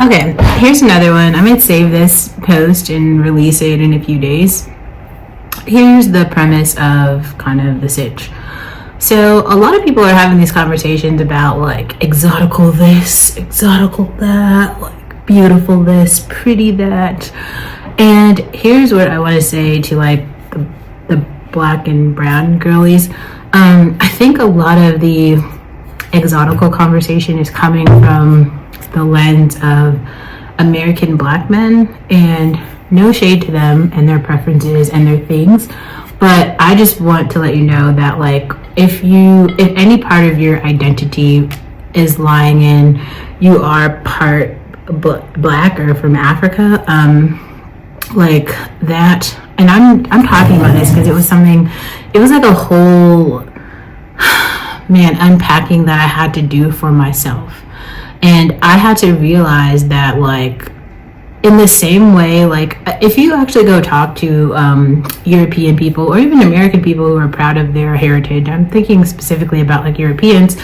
Okay, here's another one. I might save this post and release it in a few days. Here's the premise of kind of the sitch. So a lot of people are having these conversations about like exotical this, exotical that, like beautiful this, pretty that. And here's what I want to say to like the black and brown girlies. I think a lot of the exotical conversation is coming from the lens of American black men, and no shade to them and their preferences and their things, but I just want to let you know that like if any part of your identity is lying in you are part black or from Africa, like that. And I'm talking about this because it was like a whole unpacking that I had to do for myself. And I had to realize that like in the same way, like if you actually go talk to European people or even American people who are proud of their heritage, I'm thinking specifically about like Europeans,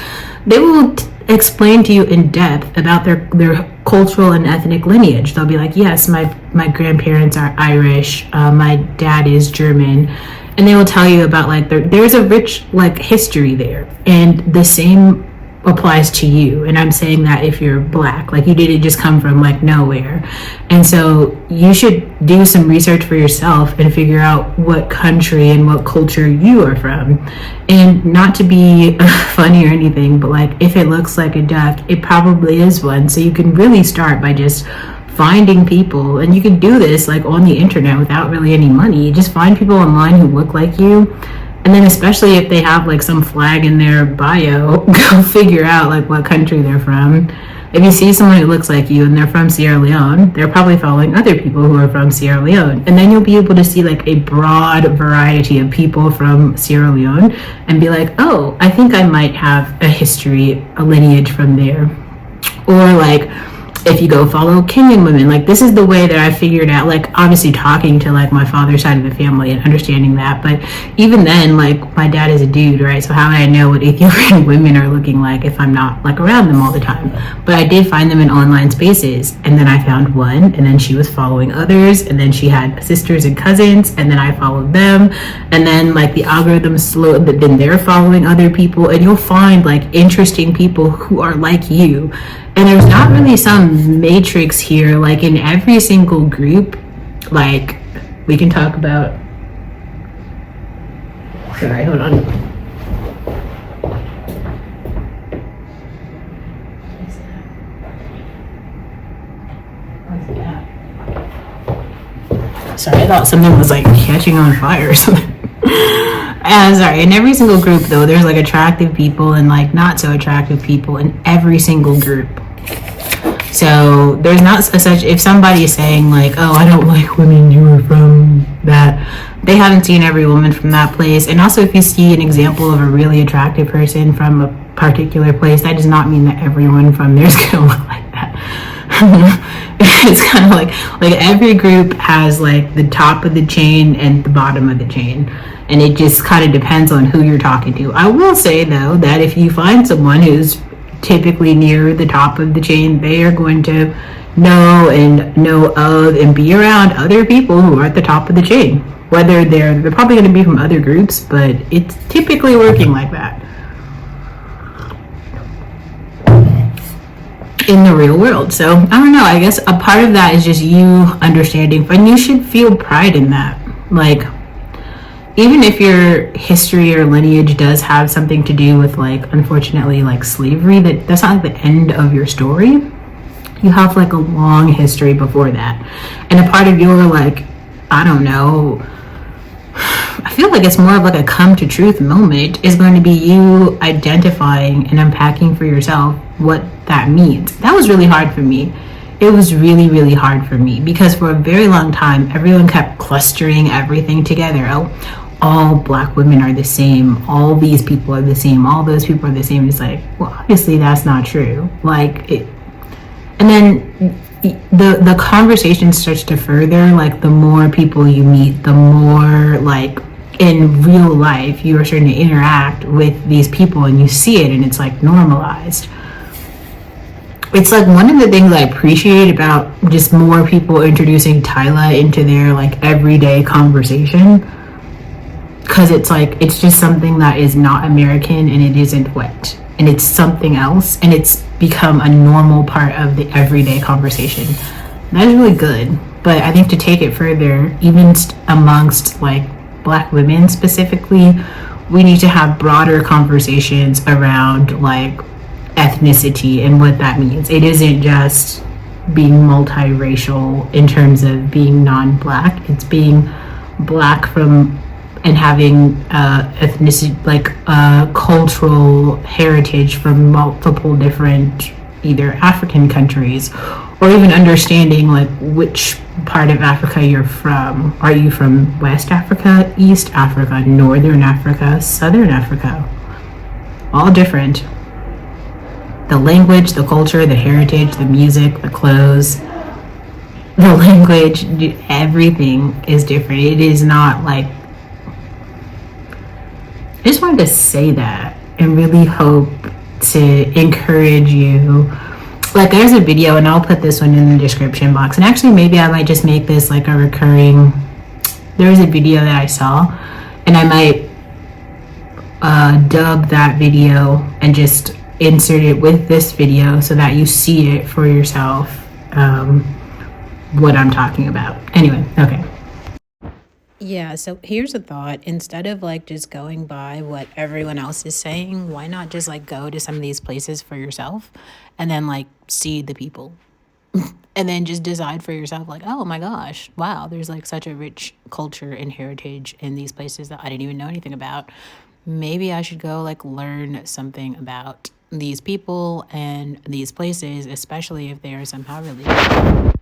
they will explain to you in depth about their cultural and ethnic lineage. They'll be like, yes, my grandparents are Irish, my dad is German, and they will tell you about like there's a rich like history there, and the same applies to you. And I'm saying that if you're black, like you didn't just come from like nowhere, and so you should do some research for yourself and figure out what country and what culture you are from. And not to be funny or anything, but like if it looks like a duck, it probably is one. So you can really start by just finding people, and you can do this like on the internet without really any money. Just find people online who look like you. And then especially if they have like some flag in their bio, go figure out like what country they're from. If you see someone who looks like you and they're from Sierra Leone, they're probably following other people who are from Sierra Leone. And then you'll be able to see like a broad variety of people from Sierra Leone and be like, oh, I think I might have a history, a lineage from there. Or like, if you go follow Kenyan women, like this is the way that I figured out, like obviously talking to like my father's side of the family and understanding that. But even then, like my dad is a dude, right? So how would I know what Ethiopian women are looking like if I'm not like around them all the time? But I did find them in online spaces, and then I found one, and then she was following others, and then she had sisters and cousins, and then I followed them, and then like the algorithm slowed, but then they're following other people, and you'll find like interesting people who are like you. And there's not really some matrix here, like in every single group. Like we can talk about, sorry, hold on. Sorry, I thought something was like catching on fire or something. Sorry, in every single group though, there's like attractive people and like not so attractive people in every single group. So there's not such, if somebody is saying like, oh, I don't like women who are from that, they haven't seen every woman from that place. And also if you see an example of a really attractive person from a particular place, that does not mean that everyone from there is going to look like that. It's kind of like every group has like the top of the chain and the bottom of the chain. And it just kind of depends on who you're talking to. I will say though, that if you find someone who's typically near the top of the chain, they are going to know of and be around other people who are at the top of the chain. Whether they're probably going to be from other groups, but it's typically working like that in the real world. So I don't know, I guess a part of that is just you understanding, and you should feel pride in that. Like even if your history or lineage does have something to do with like unfortunately like slavery, that's not like the end of your story. You have like a long history before that, and a part of your like, I don't know, I feel like it's more of like a come to truth moment is going to be you identifying and unpacking for yourself what that means. That was really hard for me. It was really, really hard for me because for a very long time, everyone kept clustering everything together. Oh, all black women are the same. All these people are the same. All those people are the same. It's like, well, obviously that's not true. Like it, and then the conversation starts to further, like the more people you meet, the more like in real life you are starting to interact with these people and you see it and it's like normalized. It's like one of the things I appreciate about just more people introducing Tyla into their like everyday conversation, because it's like it's just something that is not American and it isn't wet and it's something else and it's become a normal part of the everyday conversation. That's really good. But I think to take it further, even amongst like black women specifically, we need to have broader conversations around like ethnicity and what that means. It isn't just being multiracial in terms of being non-black. It's being black from and having ethnicity, like cultural heritage from multiple different either African countries, or even understanding like which part of Africa you're from. Are you from West Africa, East Africa, Northern Africa, Southern Africa? All different. The language, the culture, the heritage, the music, the clothes, the language, everything is different. It is not like, I just wanted to say that and really hope to encourage you. Like, there's a video, and I'll put this one in the description box. And actually, maybe I might just make this like a recurring. There was a video that I saw, and I might dub that video and just insert it with this video so that you see it for yourself, what I'm talking about. Anyway, okay. Yeah, so here's a thought. Instead of like just going by what everyone else is saying, why not just like go to some of these places for yourself and then like see the people and then just decide for yourself, like, oh my gosh, wow, there's like such a rich culture and heritage in these places that I didn't even know anything about. Maybe I should go like learn something about these people and these places, especially if they are somehow related.